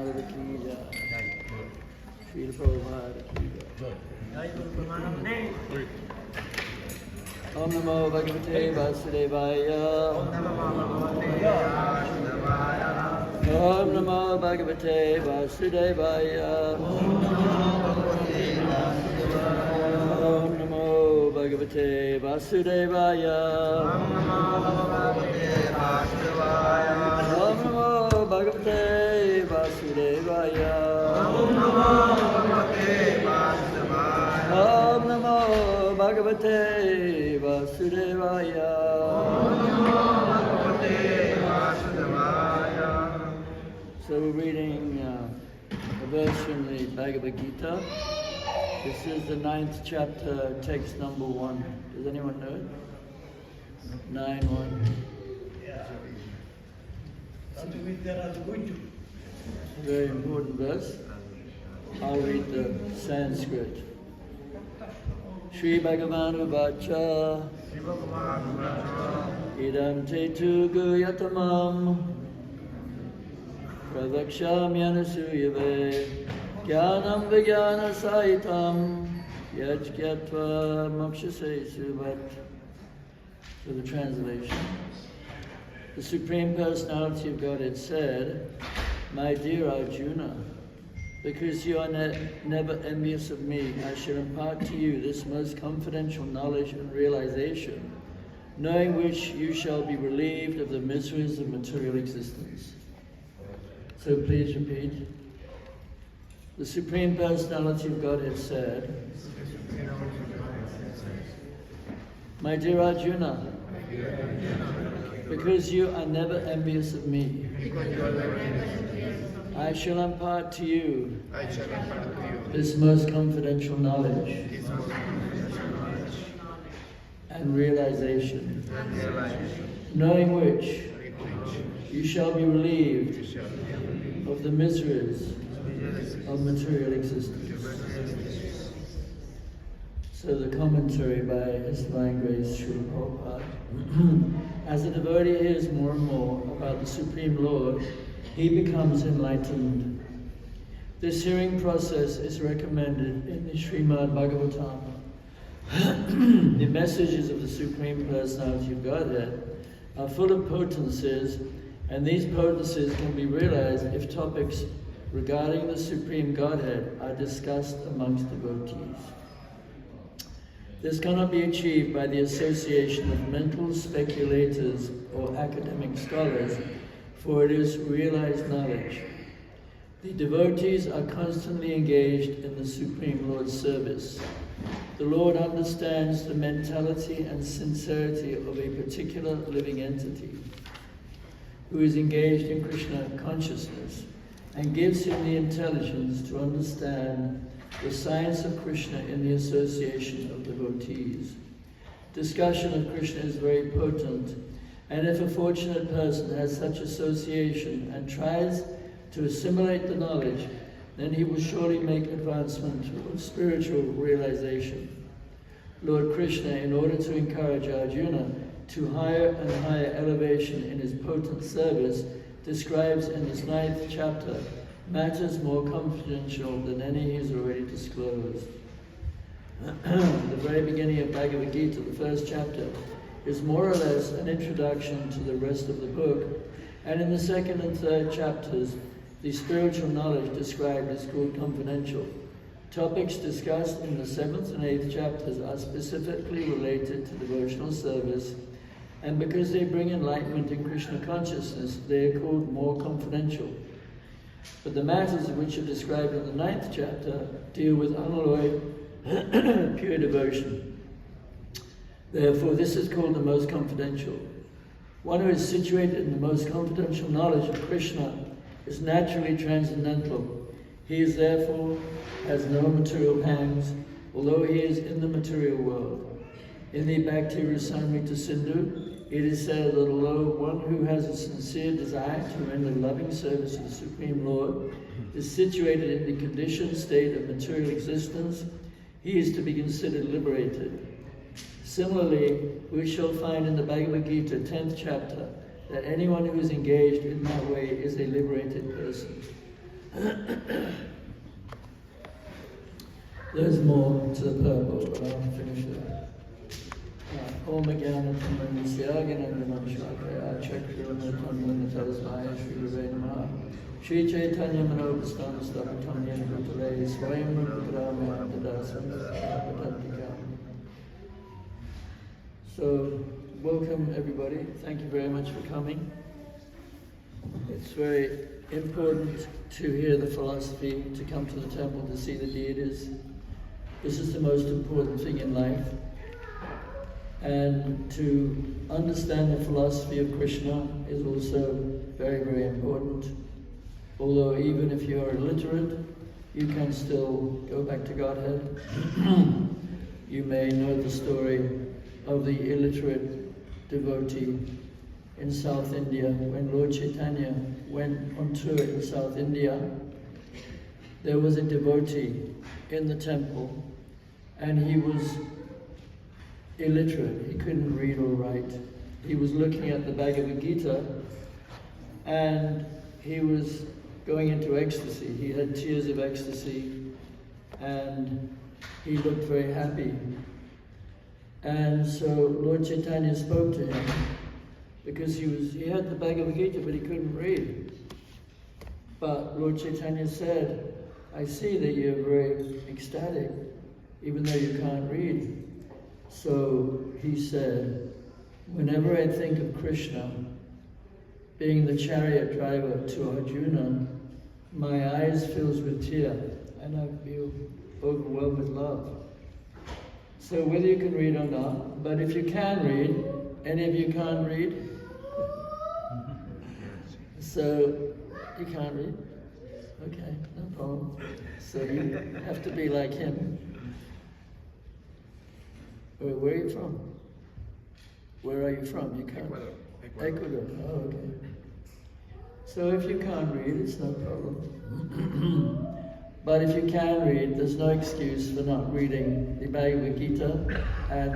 Prabhupada ki jai. Srila Prabhupada ki jai. Om Namo Bhagavate Vasudevaya. Om Namo Bhagavate Vasudevaya. Om Namo Bhagavate Vasudevaya. Om Namo Bhagavate Vasudevaya. Om Namo Bhagavate Vasudevaya. So we're reading a verse from the Bhagavad Gita. This is the 9th chapter, text number 1. Does anyone know it? 9:1. Very important verse. I'll read the Sanskrit. Shri Bhagavan Uvacha Idam te tu guyatamam Pravakshamyanasuyave Jnanam Vijnana Sahitam Yajgyatva Mokshase Suvat. For the translation. The Supreme Personality of Godhead said, "My dear Arjuna, because you are never envious of me, I shall impart to you this most confidential knowledge and realization, knowing which you shall be relieved of the miseries of material existence." So please repeat. The Supreme Personality of Godhead said, "My dear Arjuna, because you are never envious of me, I shall impart to you this most confidential knowledge and realization, knowing which you shall be relieved of the miseries of material existence." So the commentary by His Divine Grace Srila Prabhupada. As a devotee hears more and more about the Supreme Lord, he becomes enlightened. This hearing process is recommended in the Srimad Bhāgavatam. The messages of the Supreme Personality of Godhead are full of potencies, and these potencies can be realized if topics regarding the Supreme Godhead are discussed amongst devotees. This cannot be achieved by the association of mental speculators or academic scholars, for it is realized knowledge. The devotees are constantly engaged in the Supreme Lord's service. The Lord understands the mentality and sincerity of a particular living entity who is engaged in Krishna consciousness and gives him the intelligence to understand the science of Krishna in the association of devotees. Discussion of Krishna is very potent, and if a fortunate person has such association and tries to assimilate the knowledge, then he will surely make advancement towards spiritual realization. Lord Krishna, in order to encourage Arjuna to higher and higher elevation in his potent service, describes in this 9th chapter matters more confidential than any he has already disclosed. The very beginning of Bhagavad Gita, the 1st chapter, is more or less an introduction to the rest of the book, and in the 2nd and 3rd chapters, the spiritual knowledge described is called confidential. Topics discussed in the 7th and 8th chapters are specifically related to devotional service, and because they bring enlightenment in Krishna consciousness, they are called more confidential. But the matters which are described in the 9th chapter deal with unalloyed, pure devotion. Therefore, this is called the most confidential. One who is situated in the most confidential knowledge of Krishna is naturally transcendental. He is therefore has no material pangs, although he is in the material world. In the Bhakti Rasamrita Sindhu, it is said that although one who has a sincere desire to render loving service to the Supreme Lord is situated in the conditioned state of material existence, he is to be considered liberated. Similarly, we shall find in the Bhagavad Gita, 10th chapter, that anyone who is engaged in that way is a liberated person. There's more to the purport, but I'll finish it. Om Jnana Tamannasya Gyanandanam Shakaya Chakrivanatannanatasvaya Shri Gurave Namaha Shri Chaitanya Manobhastam Stapatam Yen Bhutale Swayam Rudramayam Tadasam Patantika. So, welcome everybody. Thank you very much for coming. It's very important to hear the philosophy, to come to the temple to see the deities. This is the most important thing in life. And to understand the philosophy of Krishna is also very, very important. Although even if you are illiterate, you can still go back to Godhead. You may know the story of the illiterate devotee in South India. When Lord Chaitanya went on tour in South India, there was a devotee in the temple, and he was illiterate. He couldn't read or write. He was looking at the Bhagavad Gita, and he was going into ecstasy. He had tears of ecstasy, and he looked very happy. And so Lord Chaitanya spoke to him, because he had the Bhagavad Gita, but he couldn't read. But Lord Chaitanya said, I see that you're very ecstatic, even though you can't read. So he said, whenever I think of Krishna being the chariot driver to Arjuna, my eyes fills with tear, and I feel overwhelmed with love. So whether you can read or not, but if you can read, any of you can't read? So, you can't read? Okay, no problem. So you have to be like him. Where are you from? Where are you from? You can't? Ecuador. Oh, okay. So if you can't read, it's no problem. But if you can read, there's no excuse for not reading the Bhagavad Gita and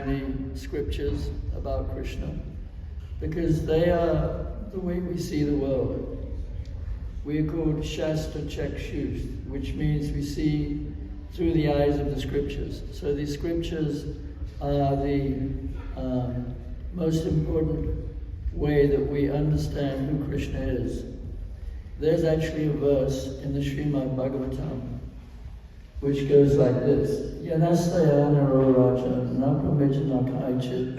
the scriptures about Krishna, because they are the way we see the world. We are called Shastra Chakshus, which means we see through the eyes of the scriptures. So the scriptures are the most important way that we understand who Krishna is. There's actually a verse in the Srimad Bhāgavatam which goes like this: Yanastaya naro raja naprameja nakaichit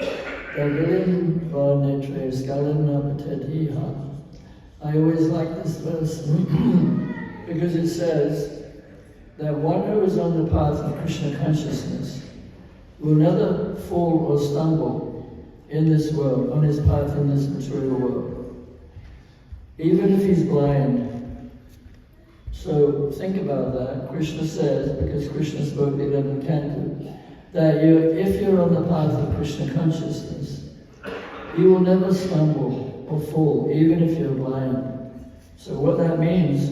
dagalim varnetre skalana patetiha. I always like this verse because it says that one who is on the path of Krishna consciousness will never fall or stumble in this world, on his path in this material world, even if he's blind. So think about that. Krishna says, because Krishna spoke the 11th canto, that if you're on the path of Krishna consciousness, you will never stumble or fall, even if you're blind. So what that means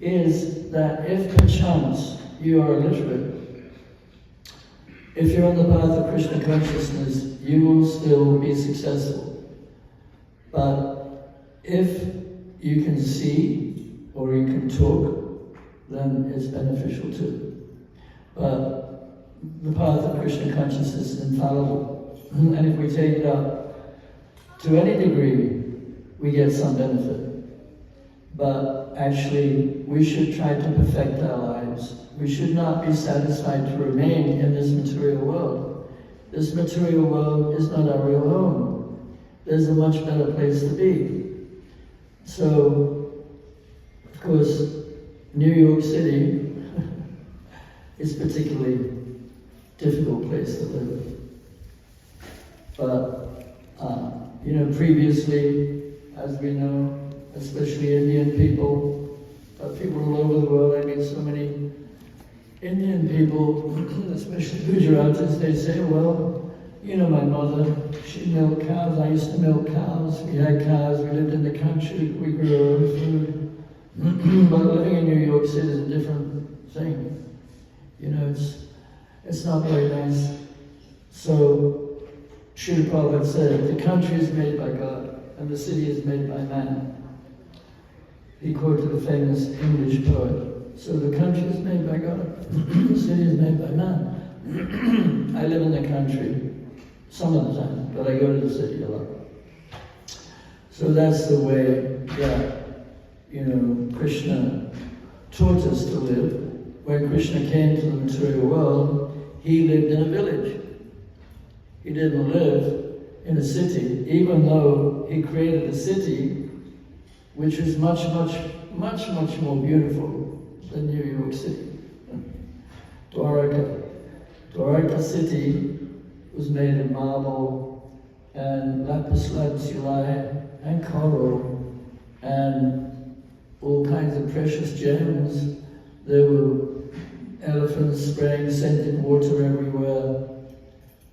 is that if perchance you are illiterate, if you're on the path of Krishna consciousness, you will still be successful. But if you can see or you can talk, then it's beneficial too. But the path of Krishna consciousness is infallible. And if we take it up to any degree, we get some benefit. But actually, we should try to perfect our lives. We should not be satisfied to remain in this material world. This material world is not our real home. There's a much better place to be. So, of course, New York City is a particularly difficult place to live. But, previously, as we know, especially Indian people, but people all over the world, I meet so many Indian people, especially Gujaratis, they say, well, my mother, she milked cows, I used to milk cows, we had cows, we lived in the country, we grew our own food. But living in New York City is a different thing. It's not very nice. So, Srila Prabhupada said, the country is made by God, and the city is made by man. He quoted a famous English poet. So the country is made by God, the city is made by man. I live in the country some of the time, but I go to the city a lot. So that's the way that, Krishna taught us to live. When Krishna came to the material world, he lived in a village. He didn't live in a city, even though he created a city which is much, much, much, much more beautiful than New York City. Dwarka city was made of marble and lapis lazuli and coral and all kinds of precious gems. There were elephants spraying scented water everywhere.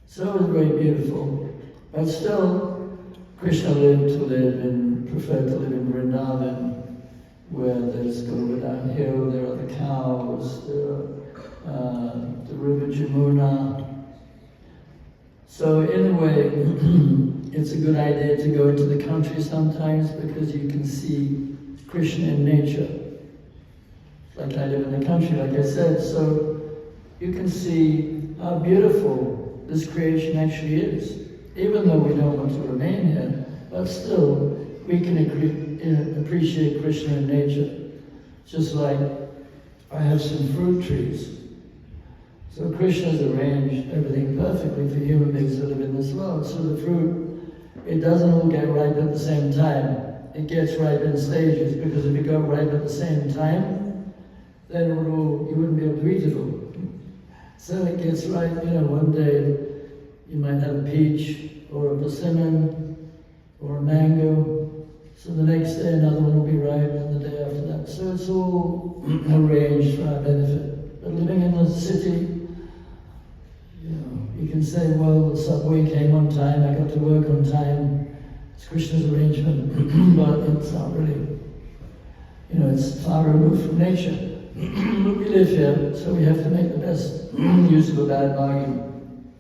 So it was very beautiful. But still, Krishna preferred to live in Vrindavan, where there's Govardhan Hill, there are the cows, there are the river Jamuna. So in a way, it's a good idea to go into the country sometimes because you can see Krishna in nature. Like I live in the country, like I said, so you can see how beautiful this creation actually is. Even though we don't want to remain here, but still we can appreciate Krishna in nature. Just like I have some fruit trees. So Krishna's arranged everything perfectly for human beings to live in this world. So the fruit, it doesn't all get ripe at the same time. It gets ripe in stages, because if it got ripe at the same time, then you wouldn't be able to eat it all. So it gets ripe, one day you might have a peach or a persimmon or a mango. So the next day another one will be ripe, and the day after that. So it's all arranged for our benefit. But living in the city, you can say, well, the subway came on time, I got to work on time. It's Krishna's arrangement, but it's not really. It's far removed from nature. But we live here, so we have to make the best use of a bad bargain.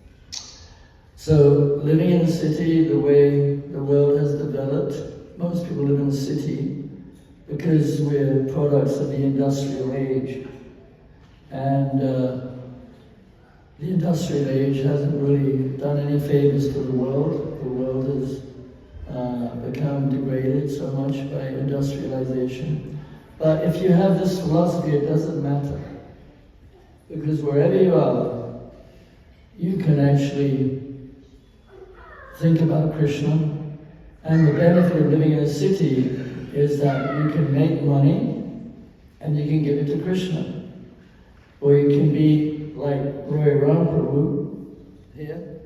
So living in the city, the way the world has developed, most people live in the city because we're products of the industrial age. And the industrial age hasn't really done any favors to the world. The world has become degraded so much by industrialization. But if you have this philosophy, it doesn't matter. Because wherever you are, you can actually think about Krishna. And the benefit of living in a city is that you can make money and you can give it to Krishna. Or you can be like Roy Ramprabhu here.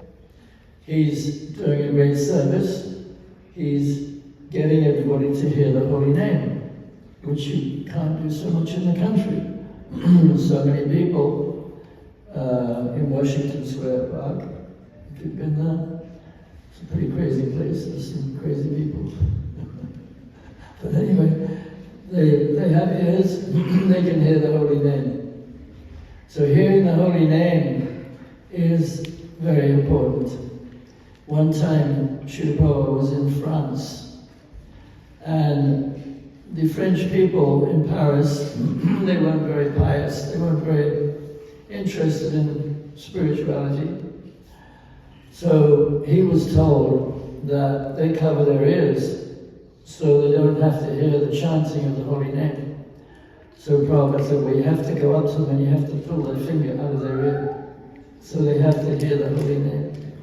He's doing a great service. He's getting everybody to hear the holy name, which you can't do so much in the country. So many people in Washington Square Park, if you've been there, it's a pretty crazy place. There's some crazy people. But anyway, they have ears, they can hear the holy name. So hearing the holy name is very important. One time, Srila Prabhupada was in France, and the French people in Paris, they weren't very pious, they weren't very interested in spirituality. So he was told that they cover their ears so they don't have to hear the chanting of the holy name. So Prabhupada said, well, you have to go up to them and you have to pull their finger out of their ear. So they have to hear the holy name.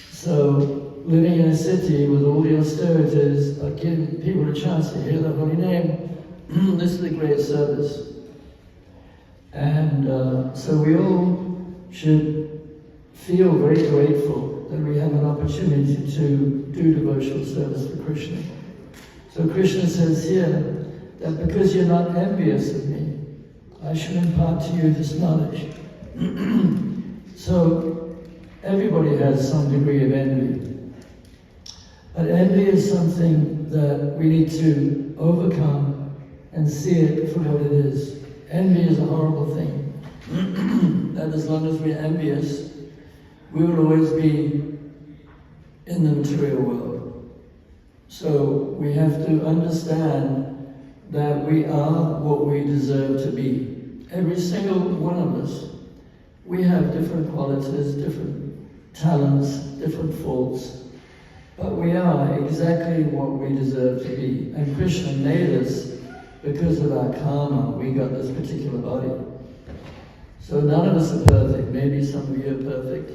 So living in a city with all the austerities, giving people a chance to hear the holy name, this is a great service. And so we all should feel very grateful that we have an opportunity to do devotional service for Krishna. So Krishna says here, that because you're not envious of me, I should impart to you this knowledge. So everybody has some degree of envy. But envy is something that we need to overcome and see it for what it is. Envy is a horrible thing. That as long as we're envious, we will always be in the material world. So we have to understand that we are what we deserve to be. Every single one of us, we have different qualities, different talents, different faults, but we are exactly what we deserve to be. And Krishna made us because of our karma. We got this particular body. So none of us are perfect. Maybe some of you are perfect,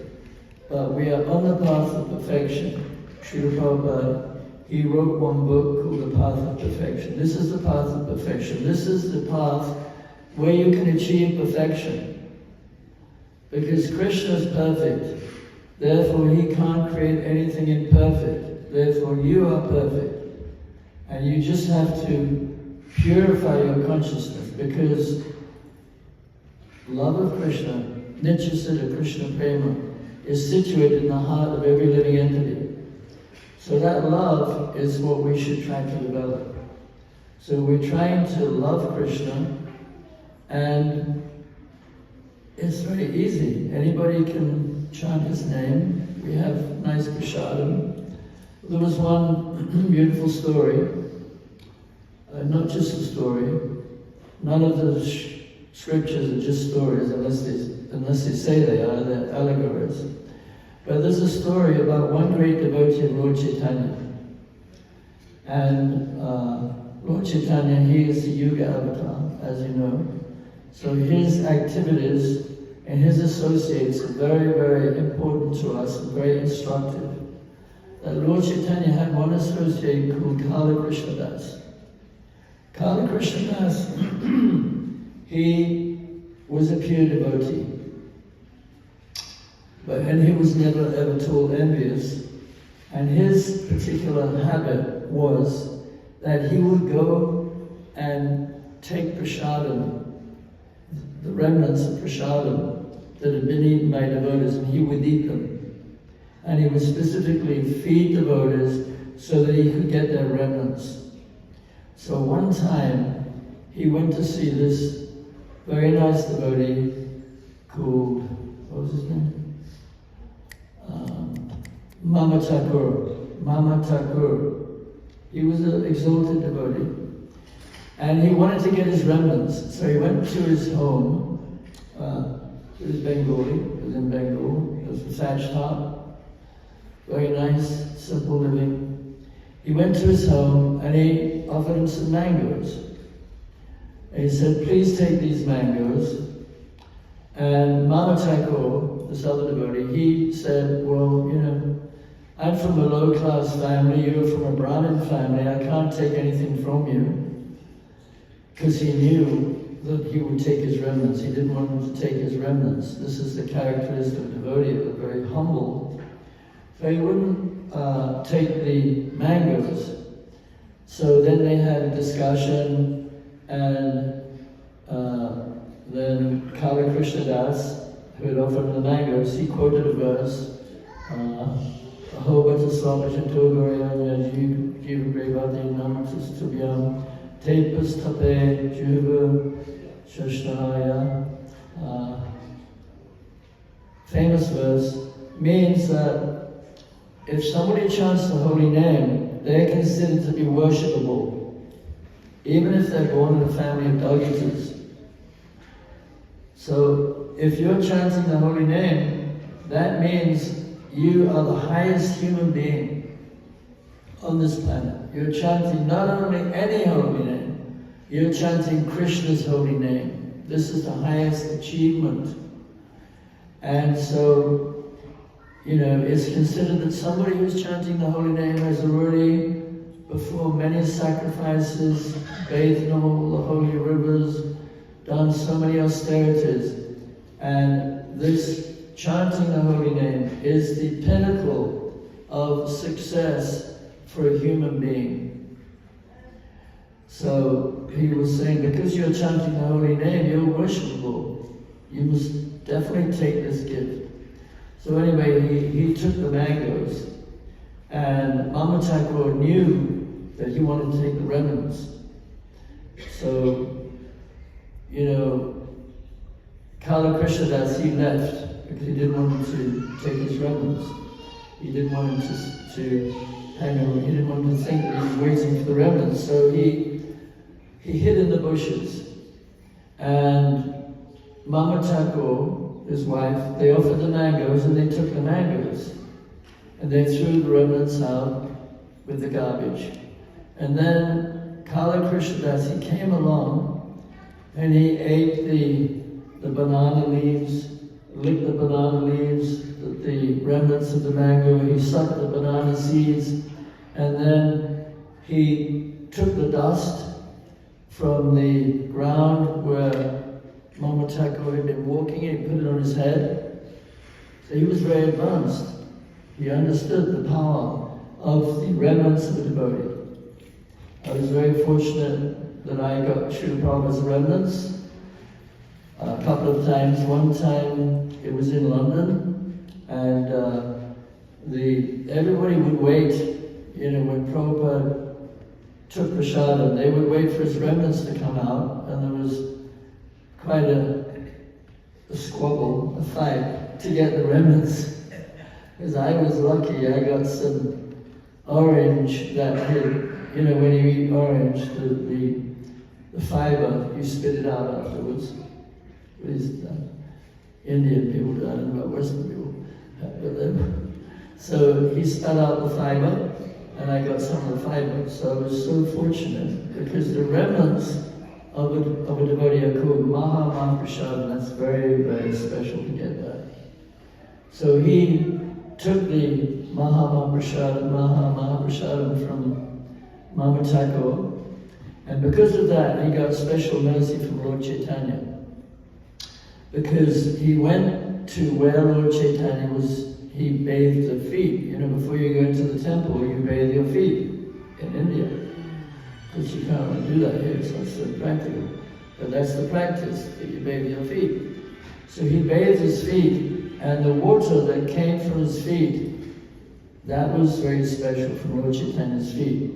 but we are on the path of perfection. Srila Prabhupada, he wrote one book called The Path of Perfection. This is the path of perfection. This is the path where you can achieve perfection. Because Krishna is perfect, therefore he can't create anything imperfect. Therefore you are perfect. And you just have to purify your consciousness, because love of Krishna, Nityasiddha Krishna Prema, is situated in the heart of every living entity. So that love is what we should try to develop. So we're trying to love Krishna, and it's very easy. Anybody can chant his name. We have nice prasadam. There was one beautiful story, not just a story. None of the scriptures are just stories, unless they say they are. They're allegories. But there's a story about one great devotee of Lord Chaitanya. And Lord Chaitanya, he is the Yuga avatar, as you know. So his activities and his associates are very, very important to us and very instructive. That Lord Chaitanya had one associate called Kala Krishna Das. Kala Krishna Das, he was a pure devotee. And he was never ever at all envious. And his particular habit was that he would go and take prasadam, the remnants of prasadam that had been eaten by devotees, and he would eat them. And he would specifically feed devotees so that he could get their remnants. So one time, he went to see this very nice devotee called, what was his name? Mama Thakur. He was an exalted devotee. And he wanted to get his remnants. So he went to his home. It was Bengali. It was in Bengal. It was a thatched hut. Very nice, simple living. He went to his home and he offered him some mangoes. And he said, please take these mangoes. And Mama Thakur, this other devotee, he said, well, you know, I'm from a low-class family, you're from a Brahmin family, I can't take anything from you. Because he knew that he would take his remnants. He didn't want him to take his remnants. This is the characteristic of a devotee, they're very humble. So he wouldn't take the mangoes. So then they had a discussion, and then Kala Krishna Das, who had offered the mangoes, he quoted a verse, Ahobata Swamajanto Gorayanya Jiva Grevati Namatis Tubyam Tepas Tape Juva Shashnaya. Famous verse means that if somebody chants the holy name, they're considered to be worshipable, even if they're born in a family of dog eaters. So if you're chanting the holy name, that means you are the highest human being on this planet. You're chanting not only any holy name, you're chanting Krishna's holy name. This is the highest achievement. And so, you know, it's considered that somebody who's chanting the holy name has already performed many sacrifices, bathed in all the holy rivers, done so many austerities. And this chanting the holy name is the pinnacle of success for a human being. So he was saying, because you're chanting the holy name, you're worshipable. You must definitely take this gift. So anyway, he took the mangoes, and Mama Thakur knew that he wanted to take the remnants. So, you know, Kala Krishna Das, he left because he didn't want him to take his remnants. He didn't want him to hang around. He didn't want him to think that he was waiting for the remnants. So he he hid in the bushes. And Mama Thakur, his wife, they offered the mangoes and they took the mangoes. And they threw the remnants out with the garbage. And then Kala Krishnadas, he came along and he ate the banana leaves, licked the banana leaves, the remnants of the mango, he sucked the banana seeds, and then he took the dust from the ground where Mama Thakur had been walking and he put it on his head. So he was very advanced. He understood the power of the remnants of the devotee. I was very fortunate that I got Srila Prabhupada's remnants a couple of times. One time it was in London, and everybody would wait, when Prabhupada took prasadam, they would wait for his remnants to come out, and there was quite a squabble, a fight to get the remnants. Because I was lucky, I got some orange that had, when you eat orange, the fiber, you spit it out afterwards. These Indian people do, I don't know about Western people. So he spat out the fiber, and I got some of the fiber. So I was so fortunate, because the remnants of a devotee are called Maha Mahaprasad. That's very, very special to get that. So he took the Maha Mahaprasad from Mama Thakur, and because of that he got special mercy from Lord Chaitanya. Because he went to where Lord Chaitanya was, he bathed the feet. Before you go into the temple, you bathe your feet in India. Because you can't really do that here, so it's so practical. But that's the practice, that you bathe your feet. So he bathed his feet, and the water that came from his feet, that was very special from Lord Chaitanya's feet.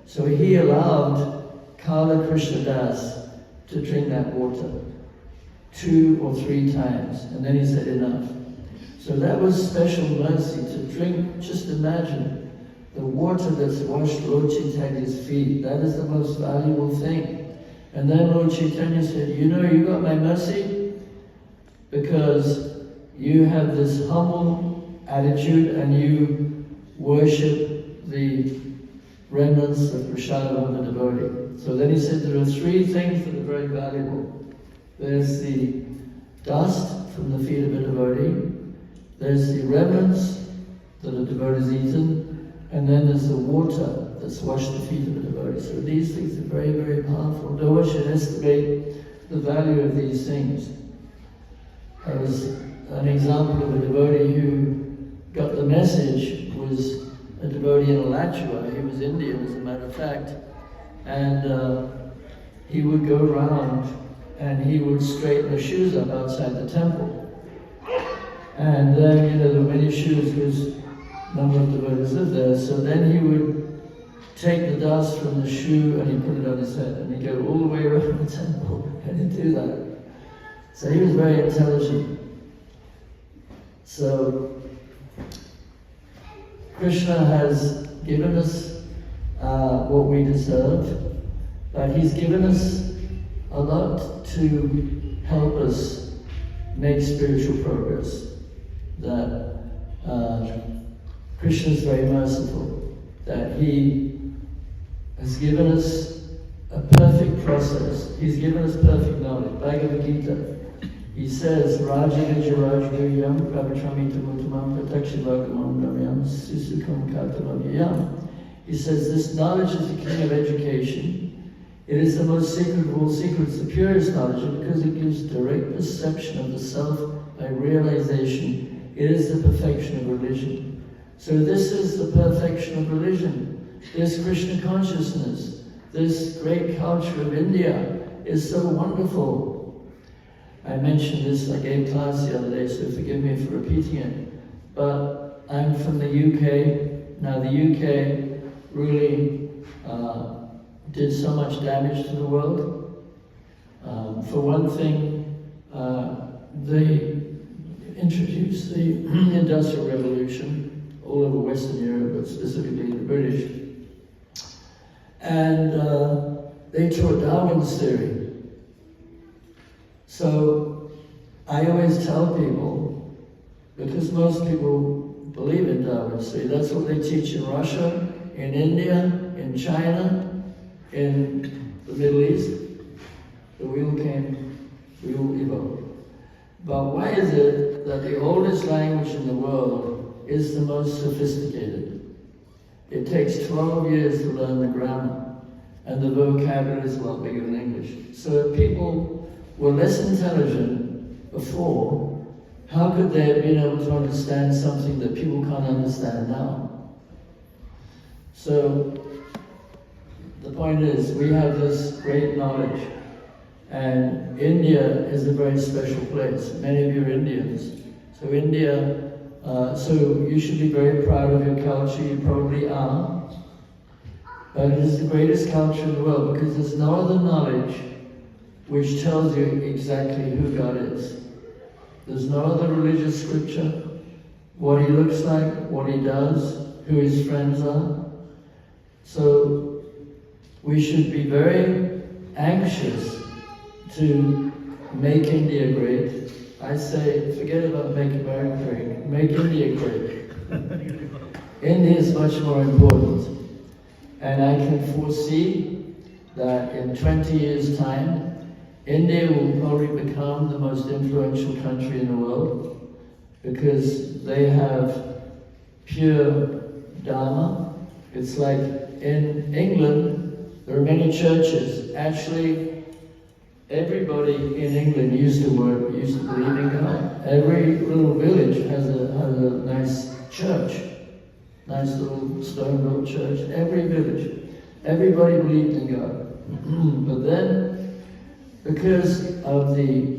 So he allowed Kala Krishnadas to drink that water 2 or 3 times, and then he said enough. So that was special mercy to drink. Just imagine the water that's washed Lord Chaitanya's feet. That is the most valuable thing. And then Lord Chaitanya said, you got my mercy because you have this humble attitude and you worship the remnants of prasadam of the devotee. So then he said there are 3 things that are very valuable. There's the dust from the feet of a devotee, there's the remnants that a devotee has eaten, and then there's the water that's washed the feet of a devotee. So these things are very, very powerful. No one should estimate the value of these things. There was an example of a devotee who got the message, was a devotee in Alachua. He was Indian, as a matter of fact, and he would go around and he would straighten the shoes up outside the temple. And then, there were many shoes because a number of devotees lived there. So then he would take the dust from the shoe and he'd put it on his head, and he'd go all the way around the temple and he'd do that. So he was very intelligent. So Krishna has given us what we deserve, but he's given us a lot to help us make spiritual progress. That Krishna is very merciful, that he has given us a perfect process. He's given us perfect knowledge. Bhagavad Gita, he says, Rajagaja Rajaguyam Prabhatramita Mutamam Pratakshivagam Ramyam Susukam Katavavyam. He says, this knowledge is the king of education. It is the most sacred of all secrets, the purest knowledge, because it gives direct perception of the self by realization. It is the perfection of religion. So this is the perfection of religion. This Krishna consciousness, this great culture of India is so wonderful. I mentioned this, I gave class the other day, so forgive me for repeating it. But I'm from the UK. Now the UK really did so much damage to the world. For one thing, they introduced the Industrial Revolution all over Western Europe, but specifically the British. And they taught Darwin's theory. So I always tell people, because most people believe in Darwin's theory, that's what they teach in Russia, in India, in China, in the Middle East. The wheel evolved. But why is it that the oldest language in the world is the most sophisticated? It takes 12 years to learn the grammar, and the vocabulary is a lot bigger than English. So if people were less intelligent before, how could they have been able to understand something that people can't understand now? So the point is, we have this great knowledge, and India is a very special place. Many of you are Indians. So India, so you should be very proud of your culture, you probably are. But it is the greatest culture in the world because there's no other knowledge which tells you exactly who God is. There's no other religious scripture, what he looks like, what he does, who his friends are. So we should be very anxious to make India great. I say, forget about make America great, make India great. India is much more important. And I can foresee that in 20 years' time, India will probably become the most influential country in the world because they have pure Dharma. It's like in England, there are many churches. Actually, everybody in England used to believe in God. Every little village has a nice church, nice little stone-built church. Every village, everybody believed in God. But then, because of the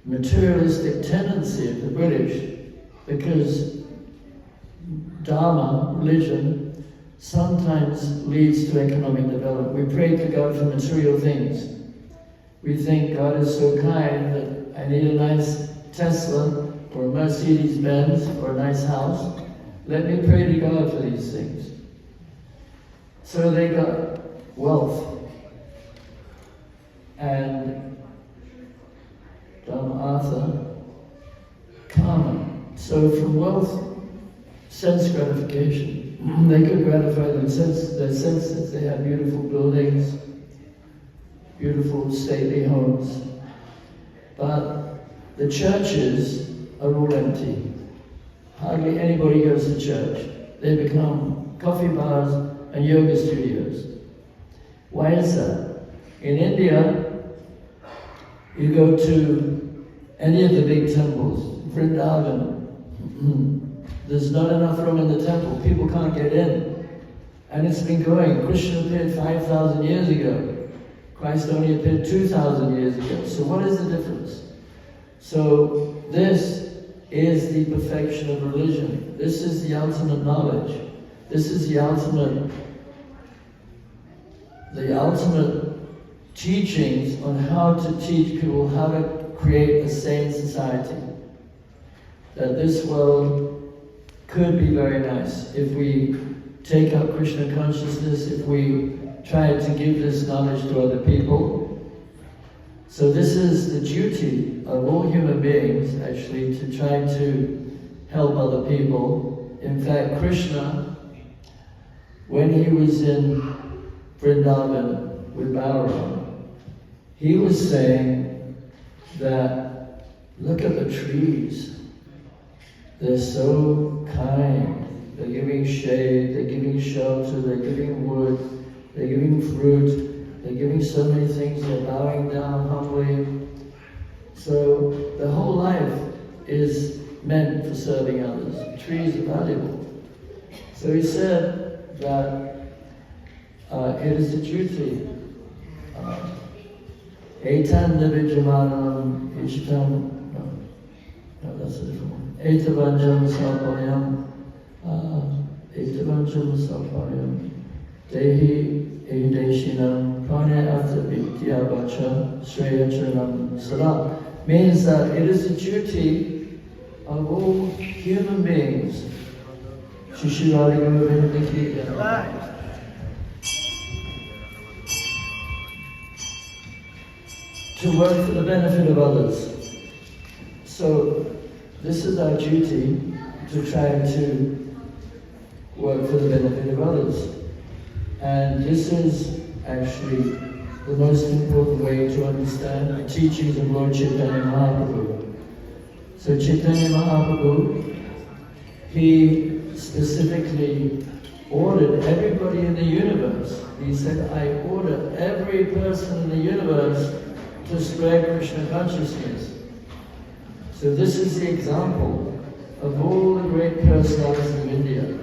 materialistic tendency of the British, because Dharma, religion, sometimes leads to economic development. We pray to God for material things. We think God is so kind that I need a nice Tesla or a Mercedes-Benz or a nice house. Let me pray to God for these things. So they got wealth. And Arthur, karma. So from wealth, sense gratification. They could gratify their senses. They have beautiful buildings, beautiful stately homes. But the churches are all empty. Hardly anybody goes to church. They become coffee bars and yoga studios. Why is that? In India, you go to any of the big temples, Vrindavan, there's not enough room in the temple. People can't get in. And it's been going. Krishna appeared 5,000 years ago. Christ only appeared 2,000 years ago. So what is the difference? So this is the perfection of religion. This is the ultimate knowledge. This is the ultimate teachings on how to teach people how to create a sane society. That this world could be very nice if we take up Krishna consciousness, if we try to give this knowledge to other people. So this is the duty of all human beings, actually, to try to help other people. In fact, Krishna, when he was in Vrindavan with Balaram, he was saying that, look at the trees. They're so kind. They're giving shade, they're giving shelter, they're giving wood, they're giving fruit, they're giving so many things, they're bowing down humbly. So the whole life is meant for serving others. Trees are valuable. So he said that it is a duty. Etan Nivijamanam Ishtam, no, that's a different one. Etavanjam Salparyam, Dehi Edeshinam, Prane Artha Vidya Vacha, Shreya Charanam Salam. Means that it is a duty of all human beings. Shishirari Govinda Ki Jai. to work for the benefit of others. So this is our duty, to try to work for the benefit of others. And this is actually the most important way to understand the teachings of Lord Chaitanya Mahaprabhu. So Chaitanya Mahaprabhu, he specifically ordered everybody in the universe. He said, I order every person in the universe to spread Krishna consciousness. So this is the example of all the great personalities of India,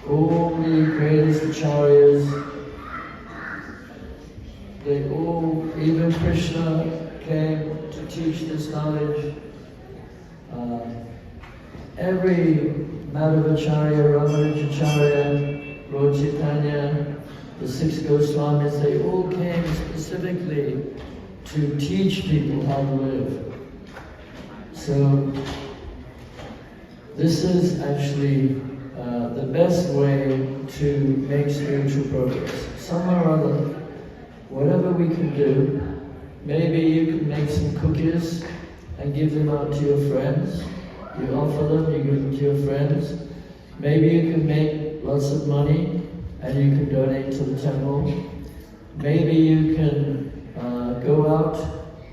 all the greatest acharyas. They all, even Krishna came to teach this knowledge. Every Madhavacharya, Ramanujacharya, Lord Chaitanya, the six Goswamis, they all came specifically to teach people how to live. So this is actually the best way to make spiritual progress. Somehow or other, whatever we can do, maybe you can make some cookies and give them out to your friends. You offer them, you give them to your friends. Maybe you can make lots of money and you can donate to the temple. Maybe you can go out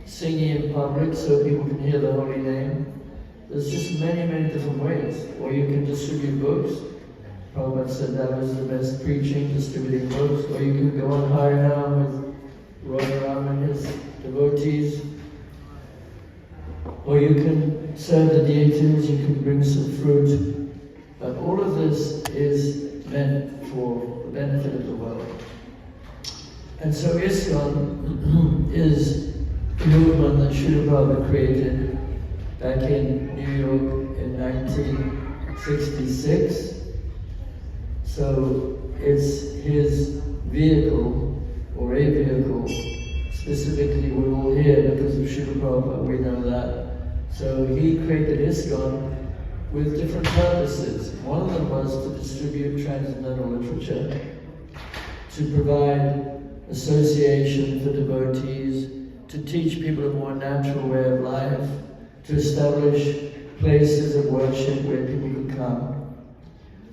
singing in public so people can hear the holy name. There's just many, many different ways. Or you can distribute books. Prabhupada said that was the best preaching, distributing books. Or you can go on Harinam with Radharam and his devotees. Or you can serve the deities, you can bring some fruit. But all of this is meant for the benefit of the world. And so ISKCON is a movement that Srila Prabhupada created back in New York in 1966. So it's his vehicle, or a vehicle. Specifically, we're all here because of Srila Prabhupada, we know that. So he created ISKCON with different purposes. One of them was to distribute transcendental literature, to provide association for devotees, to teach people a more natural way of life, to establish places of worship where people can come.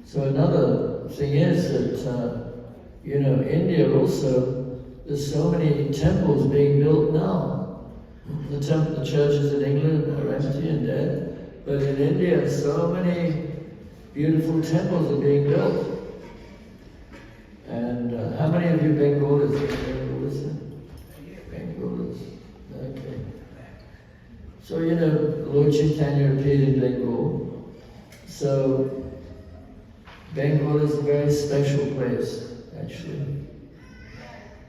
So another thing is that, India also, there's so many temples being built now. The churches in England are empty and dead, but in India, so many beautiful temples are being built. And how many of you Bengalis? Bengalis. Okay. So Lord Chaitanya appeared in Bengal. So Bengal is a very special place, actually.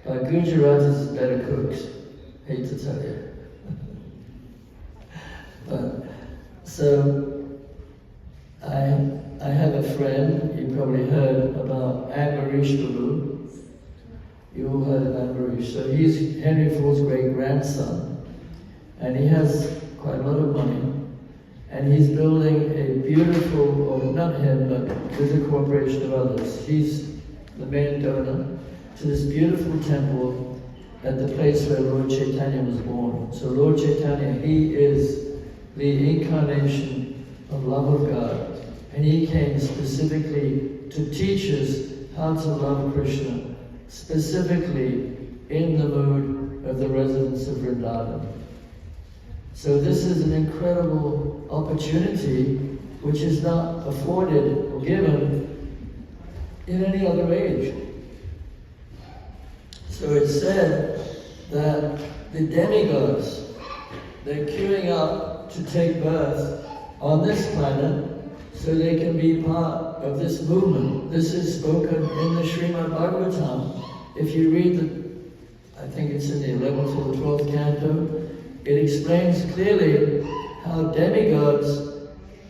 Gujaratis is better cooks, hate to tell you. But, so I have a friend, you probably heard about Ambarish Babu. You all heard of Ambarish. So he's Henry IV's great-grandson, and he has quite a lot of money. And he's building a beautiful, or not him, but with the cooperation of others. He's the main donor to this beautiful temple at the place where Lord Chaitanya was born. So Lord Chaitanya, he is the incarnation of love of God. And he came specifically to teach us how to love Krishna, specifically in the mood of the residents of Vrindavan. So this is an incredible opportunity which is not afforded or given in any other age. So it's said that the demigods, they're queuing up to take birth on this planet so they can be part of this movement. This is spoken in the Srimad Bhāgavatam. If you read I think it's in the 11th or the 12th canto, it explains clearly how demigods,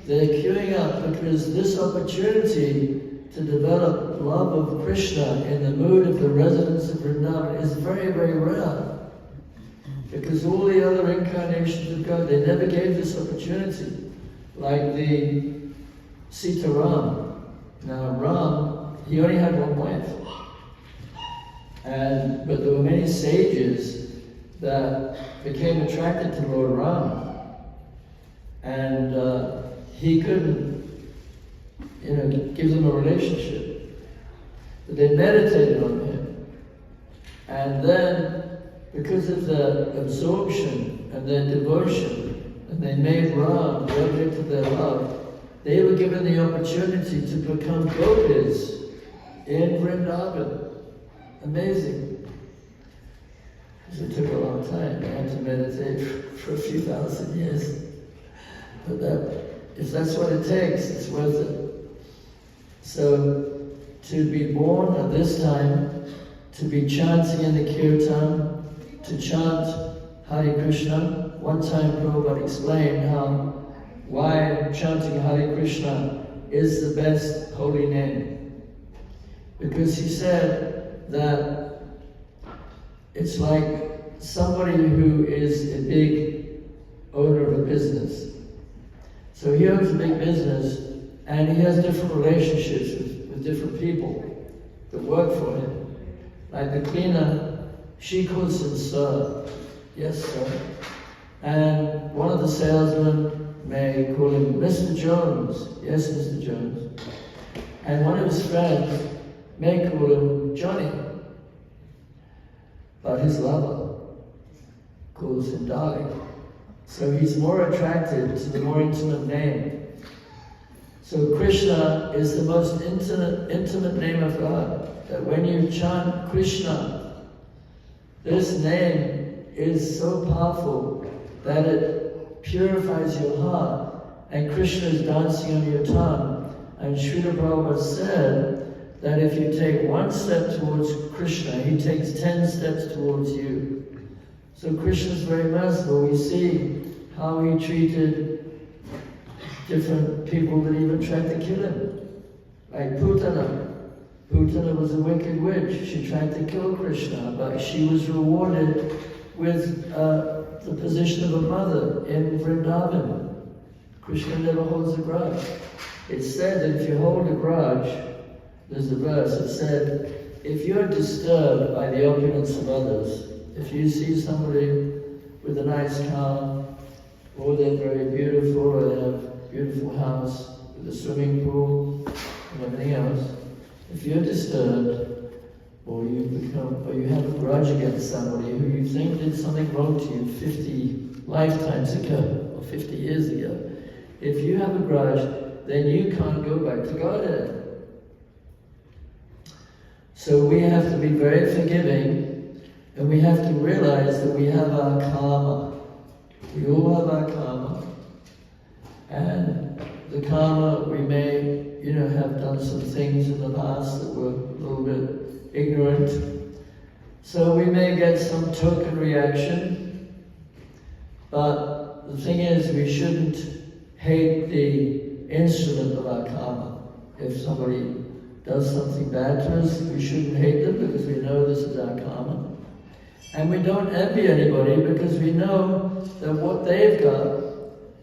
they're queuing up because this opportunity to develop love of Krishna in the mood of the residents of Vrindavan is very, very rare. Because all the other incarnations of God, they never gave this opportunity. Like the Sitaram. Now Ram, he only had one wife. But there were many sages that became attracted to Lord Ram. And he couldn't, give them a relationship. But they meditated on him. And then, because of their absorption and their devotion, and they made Ram the object of their love, they were given the opportunity to become gopis in Vrindavan. Amazing. It took a long time. They had to meditate for a few thousand years. But if that's what it takes, it's worth it. So, to be born at this time, to be chanting in the kirtan, to chant Hare Krishna. One time Prabhupada explained why chanting Hare Krishna is the best holy name. Because he said that it's like somebody who is a big owner of a business. So he owns a big business and he has different relationships with different people that work for him. Like the cleaner, she calls him sir. Yes, sir. And one of the salesmen may call him Mr. Jones. Yes, Mr. Jones. And one of his friends may call him Johnny. But his lover calls him darling. So he's more attracted to the more intimate name. So Krishna is the most intimate name of God. That when you chant Krishna, this name is so powerful that it purifies your heart, and Krishna is dancing on your tongue. And Srila Prabhupada said that if you take one step towards Krishna, he takes 10 steps towards you. So Krishna is very merciful. We see how he treated different people that even tried to kill him. Like Putana. Putana was a wicked witch. She tried to kill Krishna, but she was rewarded with the position of a mother in Vrindavan. Krishna never holds a grudge. It's said that if you hold a grudge, there's a verse that said, if you're disturbed by the opulence of others, if you see somebody with a nice car, or they're very beautiful, or they have a beautiful house with a swimming pool and everything else, if you're disturbed, or you have a grudge against somebody who you think did something wrong to you 50 lifetimes ago, or 50 years ago, if you have a grudge, then you can't go back to Godhead. So we have to be very forgiving, and we have to realize that we have our karma. We all have our karma, and the karma, we may, have done some things in the past that were a little bit ignorant. So we may get some token reaction, but the thing is, we shouldn't hate the instrument of our karma. If somebody does something bad to us, we shouldn't hate them because we know this is our karma. And we don't envy anybody because we know that what they've got,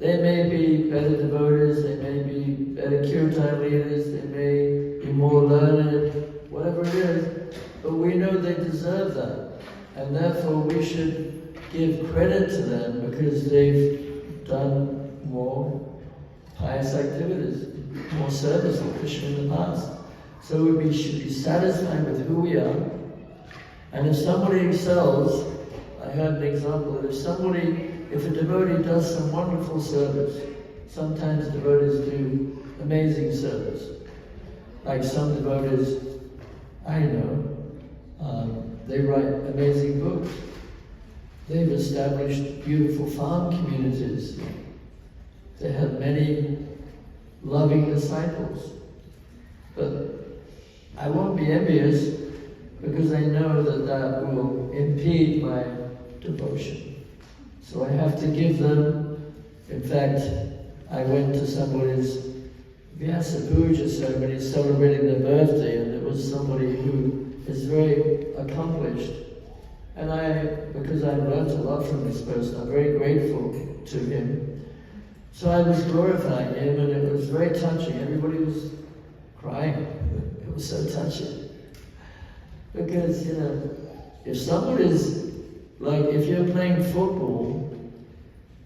they may be better devotees, they may be better kirtan leaders, they may be more learned, whatever it is, but we know they deserve that. And therefore we should give credit to them because they've done more pious activities, more service to Krishna in the past. So we should be satisfied with who we are. And if somebody excels, I heard an example that if a devotee does some wonderful service, sometimes devotees do amazing service. Like some devotees, I know, they write amazing books. They've established beautiful farm communities. They have many loving disciples. But I won't be envious because I know that will impede my devotion. So I have to give them. In fact, I went to somebody's Vyasa Puja ceremony celebrating their birthday, and there was somebody who is very accomplished. And because I've learned a lot from this person, I'm very grateful to him. So I was glorifying him, and it was very touching. Everybody was crying. It was so touching. Because, if somebody's Like if you're playing football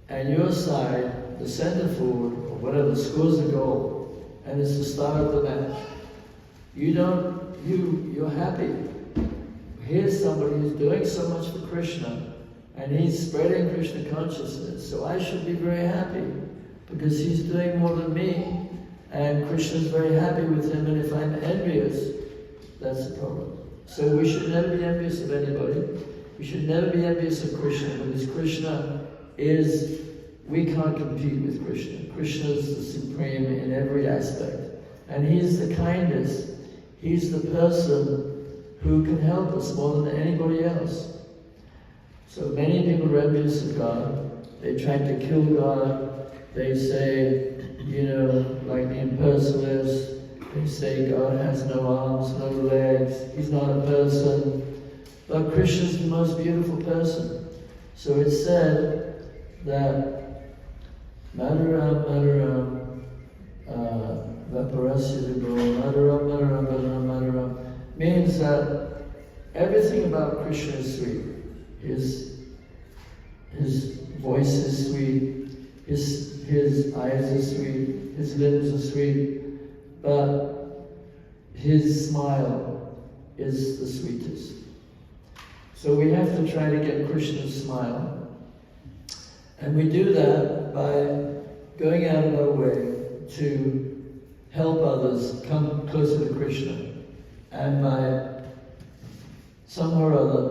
and your side, the centre forward or whatever, scores a goal and it's the start of the match, you're happy. Here's somebody who's doing so much for Krishna and he's spreading Krishna consciousness, so I should be very happy because he's doing more than me and Krishna's very happy with him, and if I'm envious, that's the problem. So we should never be envious of anybody. We should never be envious of Krishna, because Krishna is, we can't compete with Krishna. Krishna is the supreme in every aspect. And he's the kindest. He's the person who can help us more than anybody else. So many people are envious of God. They try to kill God. They say, like the impersonalists, they say God has no arms, no legs, he's not a person. But Krishna is the most beautiful person. So it's said that Madaram, Vaparasya Vibo, Madaram means that everything about Krishna is sweet. His voice is sweet, his eyes are sweet, his lips are sweet, but his smile is the sweetest. So we have to try to get Krishna's smile. And we do that by going out of our way to help others come closer to Krishna. And by somehow or other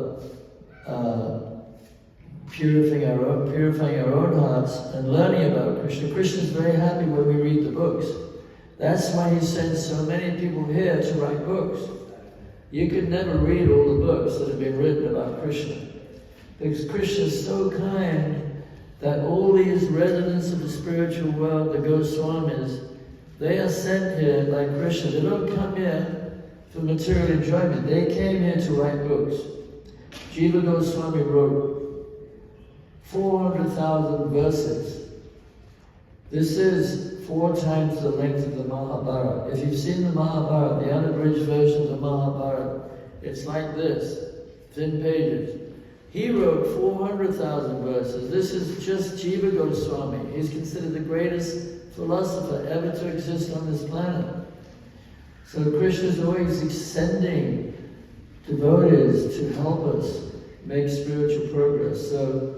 purifying our own hearts and learning about Krishna. Krishna is very happy when we read the books. That's why he sends so many people here to write books. You could never read all the books that have been written about Krishna, because Krishna is so kind that all these residents of the spiritual world, the Goswamis, they are sent here by Krishna. They don't come here for material enjoyment. They came here to write books. Jiva Goswami wrote 400,000 verses. This is 4 times the length of the Mahabharata. If you've seen the Mahabharata, the unabridged version of the Mahabharata, it's like this, thin pages. He wrote 400,000 verses. This is just Jiva Goswami. He's considered the greatest philosopher ever to exist on this planet. So Krishna is always sending devotees to help us make spiritual progress. So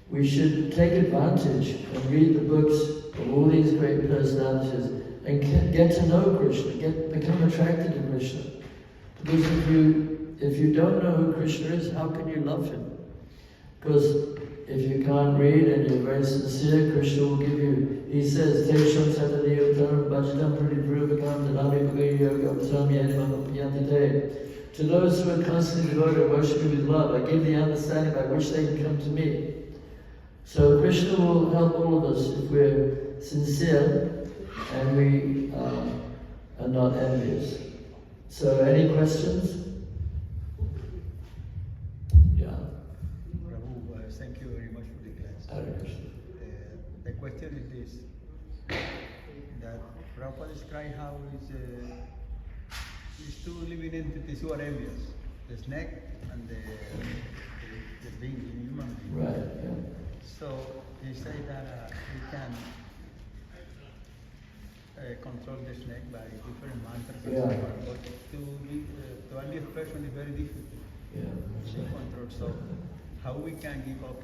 we should take advantage and read the books of all these great personalities and get to know Krishna, become attracted to Krishna. Because if you don't know who Krishna is, how can you love him? Because if you can't read and you're very sincere, Krishna will give you, he says, Tesham Satadiyam Bhajatam Pradipurvakam Dadami Bhagayogam Samyanimam Yantite. To those who are constantly devoted and worshiping with love, I give the understanding by which they can come to me. So Krishna will help all of us if we're sincere and we are not envious. So any questions? Yeah. Prabhu, thank you very much for the class. Hare Krishna. The question is this, that Prabhupada described how these 2 living entities who are envious, the snake and the being, the human being. Right, yeah. So he said that we can control the snake by different mantras and so on, but to only a person is very difficult to control. So how we can give up